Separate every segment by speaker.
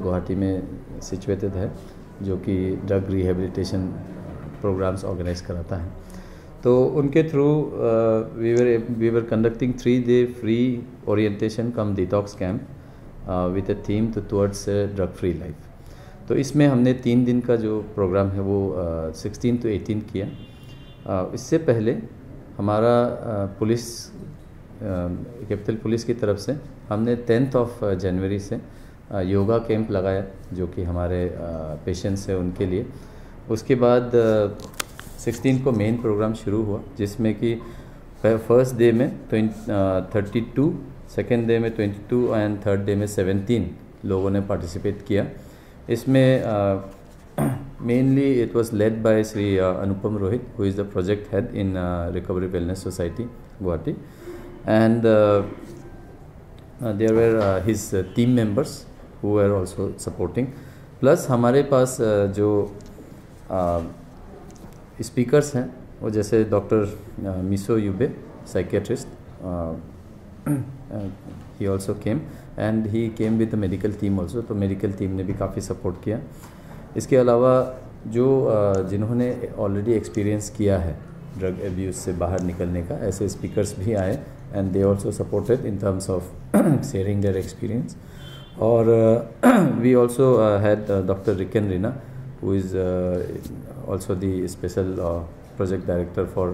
Speaker 1: गुवाहाटी में सिचुएटेड है, जो कि ड्रग रिहेबिलिटेशन प्रोग्राम्स ऑर्गेनाइज कराता है। तो उनके through we were conducting 3-day free orientation cum detox camp with a theme towards drug free life. तो इसमें हमने 3 दिन का जो प्रोग्राम है वो 16 to 18 किया। इससे पहले हमारा पुलिस कैपिटल पुलिस की तरफ से हमने 10th जनवरी से योगा कैंप लगाया, जो कि हमारे पेशेंट्स हैं उनके लिए। उसके बाद 16 को मेन प्रोग्राम शुरू हुआ, जिसमें कि फर्स्ट डे में 32, सेकेंड डे में 22 एंड थर्ड डे में 17 लोगों ने पार्टिसिपेट किया। इसमें mainly it was led by Shri Anupam Rohit, who is the project head in recovery wellness society Guwahati, and there were his team members who were also supporting. Plus हमारे पास जो speakers हैं वो जैसे डॉक्टर मिसो युबे, psychiatrist, he also came and he came with the medical team also. तो medical team ने भी काफ़ी सपोर्ट किया। इसके अलावा जो जिन्होंने ऑलरेडी एक्सपीरियंस किया है ड्रग एब्यूज़ से बाहर निकलने का, ऐसे स्पीकर्स भी आए and they also supported in terms of sharing their experience. और वी ऑल्सो हैड डॉक्टर रिकेन रीना, who is also the special project director for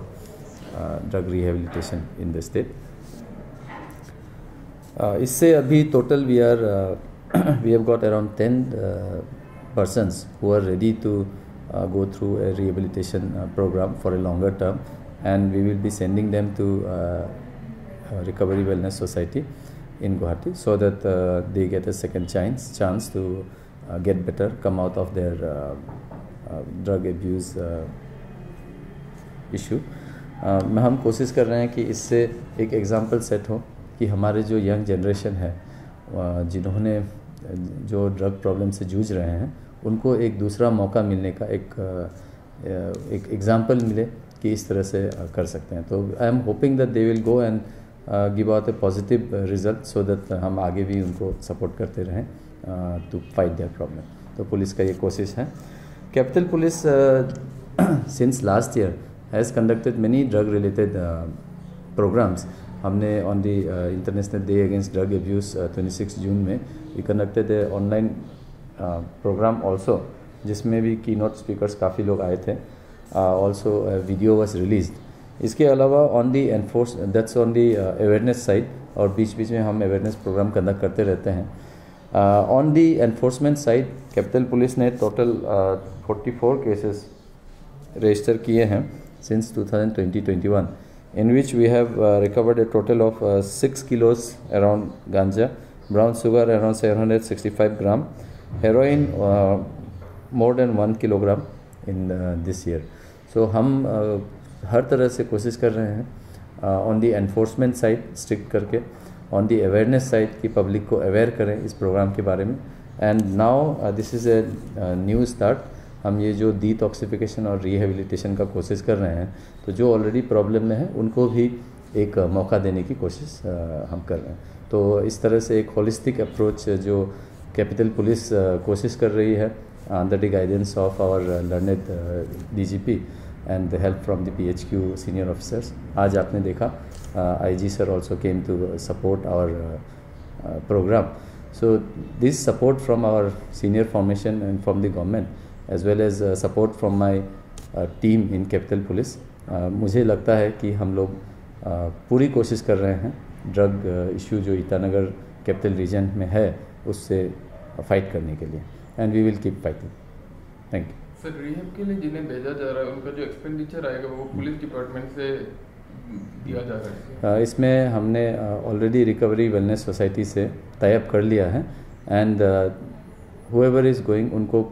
Speaker 1: drug rehabilitation in the state. इससे अभी total we have got around 10 persons who are ready to go through a rehabilitation program for a longer term, and we will be sending them to Recovery Wellness Society in Guwahati so that they get a second chance to get better, come out of their drug abuse issue. हम कोशिश कर रहे हैं कि इससे एक example set हो कि हमारे जो यंग जनरेशन है, जिन्होंने जो ड्रग प्रॉब्लम से जूझ रहे हैं, उनको एक दूसरा मौका मिलने का एक एग्जांपल मिले कि इस तरह से कर सकते हैं। तो I am hoping that they will go and give out A positive result so that हम आगे भी उनको सपोर्ट करते रहें to fight their problem. तो पुलिस का ये कोशिश है। Capital police since last year has conducted many drug related programs. हमने on the International Day Against Drug Abuse 26 जून में we conducted a online program also, जिसमें भी keynote speakers काफ़ी लोग आए थे। Also a video was released. इसके अलावा that's on the awareness side, और बीच बीच में हम awareness program conduct करते रहते हैं। On the enforcement side, capital police ने टोटल 44 केसेस रजिस्टर किए हैं since 2020-21, in which we have recovered a total of 6 kilos around ganja, brown sugar around 765 gram, heroin more than 1 kilogram in this year. So हम हर तरह से कोशिश कर रहे हैं on the enforcement side strict करके, ऑन दी अवेयरनेस साइड कि public को अवेयर करें इस प्रोग्राम के बारे में। And now this is a new start. हम ये जो डिटॉक्सिफिकेशन और रिहेबिलिटेशन का कोशिश कर रहे हैं, तो जो ऑलरेडी प्रॉब्लम में है उनको भी एक मौका देने की कोशिश हम कर रहे हैं। तो इस तरह से एक होलिस्टिक अप्रोच जो कैपिटल पुलिस कोशिश कर रही है under the guidance of our learned DGP and the help from the PHQ senior officers. आज आपने देखा IG sir also came to support our program. So this support from our senior formation and from the government as well as support from my team in Capital Police, मुझे लगता है कि हम लोग पूरी कोशिश कर रहे हैं ड्रग इशू जो ईटानगर कैपिटल रीजन में है उससे फाइट करने के लिए, and we will keep fighting. Thank you.
Speaker 2: Sir, rehab के लिए जिन्हें भेजा जा रहा है उनका जो एक्सपेंडिचर आएगा वो पुलिस डिपार्टमेंट से दिया जा रहा है?
Speaker 1: इसमें हमने ऑलरेडी रिकवरी वेलनेस सोसाइटी से टाई अप कर लिया है, एंड हुएवर इज़ गोइंग उनको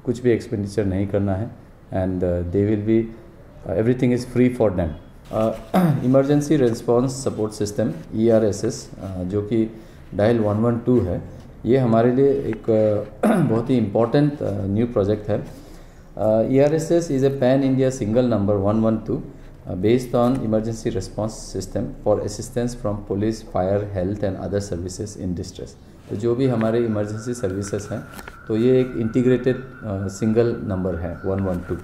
Speaker 1: कुछ भी एक्सपेंडिचर नहीं करना है, and they will be everything is free for them. Emergency response support system ERSS जो कि डायल 112 है, ये हमारे लिए एक बहुत ही इम्पॉर्टेंट न्यू प्रोजेक्ट है। ERSS is a pan-India single number 112 based on emergency response system for assistance from police, fire, health and other services in distress. तो जो भी हमारे इमरजेंसी सर्विसेज हैं तो ये एक इंटीग्रेटेड सिंगल नंबर है 112।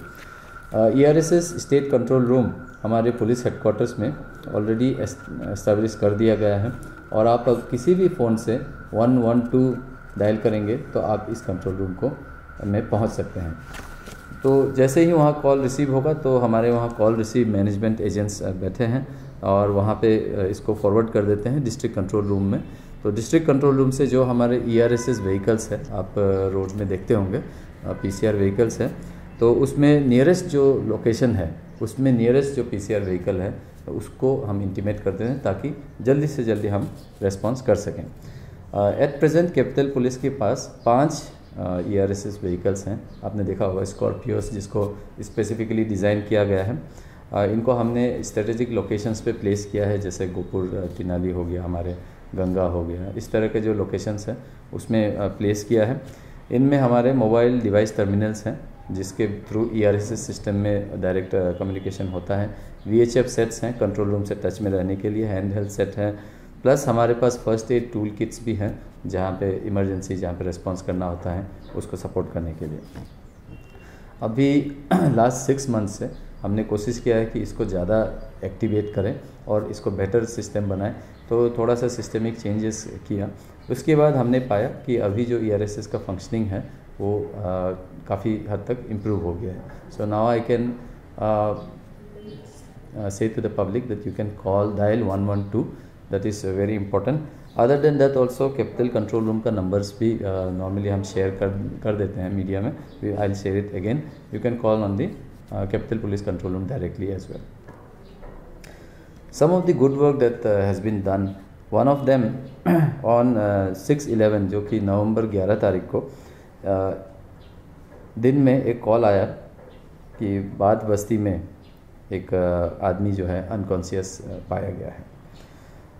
Speaker 1: ERSS स्टेट कंट्रोल रूम हमारे पुलिस हेडक्वार्टर्स में ऑलरेडी एस्टेब्लिश कर दिया गया है, और आप अब किसी भी फ़ोन से 112 डायल करेंगे तो आप इस कंट्रोल रूम को में पहुंच सकते हैं। तो जैसे ही वहाँ कॉल रिसीव होगा तो हमारे वहाँ कॉल रिसीव मैनेजमेंट एजेंट्स बैठे हैं और वहाँ पे इसको फॉरवर्ड कर देते हैं डिस्ट्रिक्ट कंट्रोल रूम में। तो डिस्ट्रिक्ट कंट्रोल रूम से जो हमारे ERSS व्हीकल्स है, आप रोड में देखते होंगे PCR व्हीकल्स है, तो उसमें नियरेस्ट जो लोकेशन है उसमें नियरेस्ट जो PCR व्हीकल है उसको हम इंटीमेट करते हैं ताकि जल्दी से जल्दी हम रेस्पॉन्स कर सकें। एट प्रेजेंट कैपिटल पुलिस के पास 5 ERSS व्हीकल्स हैं। आपने देखा होगा स्कॉर्पियोस, जिसको स्पेसिफिकली डिज़ाइन किया गया है। इनको हमने स्ट्रेटेजिक लोकेशंस पे प्लेस किया है, जैसे गोपुर तिनाली हो गया, हमारे गंगा हो गया, इस तरह के जो लोकेशंस हैं उसमें प्लेस किया है। इनमें हमारे मोबाइल डिवाइस टर्मिनल्स हैं जिसके थ्रू ERSS सिस्टम में डायरेक्ट कम्युनिकेशन होता है। VHF सेट्स हैं कंट्रोल रूम से टच में रहने के लिए, हैंड हेल्ड सेट है, प्लस हमारे पास फर्स्ट एड टूल किट्स भी हैं जहाँ पे इमरजेंसी, जहाँ पे रिस्पांस करना होता है उसको सपोर्ट करने के लिए। अभी लास्ट 6 मंथ से हमने कोशिश किया है कि इसको ज़्यादा एक्टिवेट करें और इसको बेटर सिस्टम बनाएं, तो थोड़ा सा सिस्टमिक चेंजेस किया। उसके बाद हमने पाया कि अभी जो ERSS का फंक्शनिंग है वो काफ़ी हद तक इम्प्रूव हो गया है। So now I can say to the public that you can dial 112, that is very important. Other than that also capital control room का नंबर्स भी नॉर्मली हम शेयर कर देते हैं मीडिया में। I will share it again, you can call on the capital police control room directly as well. Some of the good work that has been done, one of them on 6/11 जो कि नवंबर 11 तारीख को दिन में एक call आया कि बाद बस्ती में एक आदमी जो है अनकॉन्शियस पाया गया है।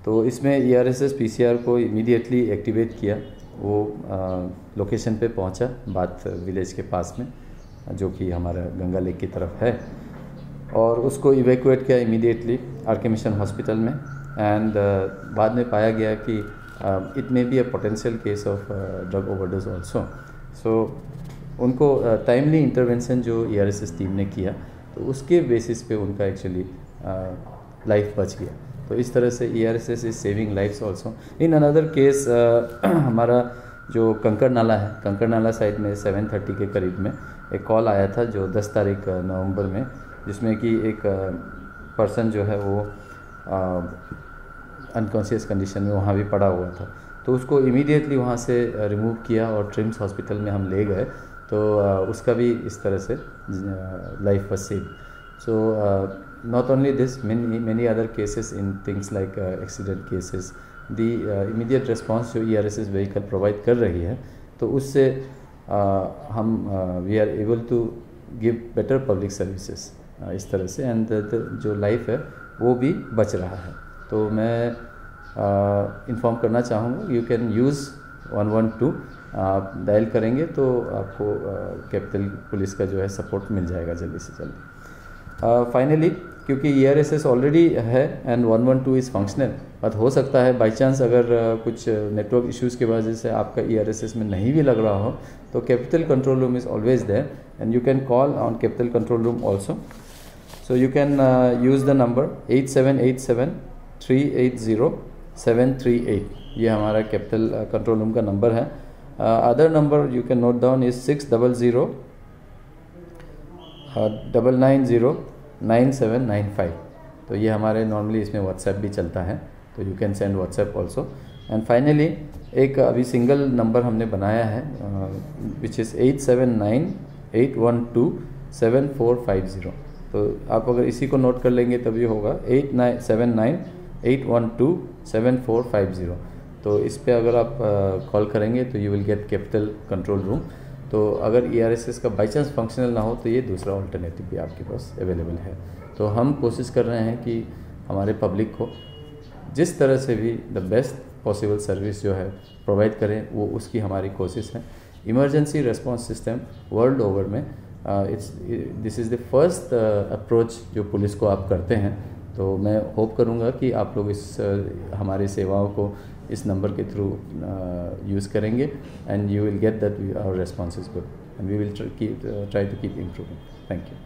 Speaker 1: तो इसमें ERSS PCR को इमीडिएटली एक्टिवेट किया। वो लोकेशन पे पहुंचा बात विलेज के पास में, जो कि हमारा गंगा लेक की तरफ है, और उसको इवैक्यूएट किया इमीडिएटली RK मिशन हॉस्पिटल में। एंड बाद में पाया गया कि it may be a potential case of drug overdose also. So उनको टाइमली इंटरवेंशन जो ERSS टीम ने किया तो उसके बेसिस पे उनका एक्चुअली लाइफ बच गया। तो इस तरह से ERSS is saving lifes also. In another case हमारा जो कंकर नाला है, कंकर नाला साइड में 7:30 के करीब में एक कॉल आया था जो 10 तारीख नवंबर में, जिसमें कि एक पर्सन जो है वो अनकॉन्शियस कंडीशन में वहाँ भी पड़ा हुआ था। तो उसको इमीडिएटली वहाँ से रिमूव किया और ट्रिम्स हॉस्पिटल में हम ले गए, तो उसका भी इस तरह से life was save. So not only this, many other cases in things like accident cases, the immediate response जो ERSS vehicle provide कर रही है, तो उससे हम we are able to give better public services इस तरह से, and जो लाइफ है वो भी बच रहा है। तो मैं इन्फॉर्म करना चाहूँगा, यू कैन यूज़ 112, आप डायल करेंगे तो आपको कैपिटल पुलिस का जो है सपोर्ट मिल जाएगा जल्दी से जल्दी। फाइनली क्योंकि ERSS ऑलरेडी है एंड 112 इज़ फंक्शनल, बट हो सकता है बाई चांस अगर कुछ नेटवर्क इश्यूज़ की वजह से आपका ERSS में नहीं भी लग रहा हो, तो capital control room is always there and you can call on capital control room also. So you can use the number 8787-380-738, ये हमारा कैपिटल कंट्रोल रूम का नंबर है। Other number you can note down is 600-990-9795। तो ये हमारे normally इसमें WhatsApp भी चलता है, तो you can send WhatsApp also. And finally एक अभी सिंगल नंबर हमने बनाया है विच इज़ 879-812-7450। तो आप अगर इसी को नोट कर लेंगे तब ये होगा 8979-812-7450। तो इस पे अगर आप कॉल करेंगे तो you will get capital control room. तो अगर ERSS का बाई चांस फंक्शनल ना हो तो ये दूसरा ऑल्टरनेटिव भी आपके पास अवेलेबल है। तो हम कोशिश कर रहे हैं कि हमारे पब्लिक को जिस तरह से भी द बेस्ट पॉसिबल सर्विस जो है प्रोवाइड करें, वो उसकी हमारी कोशिश है। Emergency response system world over में this is the first approach जो पुलिस को आप करते हैं तो मैं होप करूँगा कि आप लोग इस हमारी सेवाओं को इस नंबर के थ्रू यूज़ करेंगे and you will get that our response is good and we will try to keep improving. Thank you.